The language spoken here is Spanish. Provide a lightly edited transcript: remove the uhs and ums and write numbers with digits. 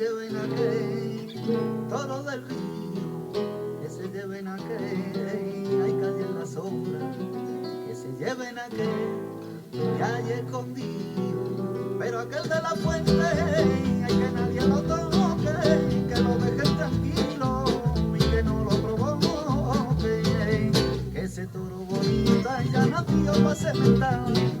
lleven aquel toro del río, que se lleven aquel, hay calle en la sombra, que se lleven aquel que hay escondido, pero aquel de la fuente, hay que nadie lo toque, que lo dejen tranquilo y que no lo provoque, que ese toro bonito ya nació para cementar.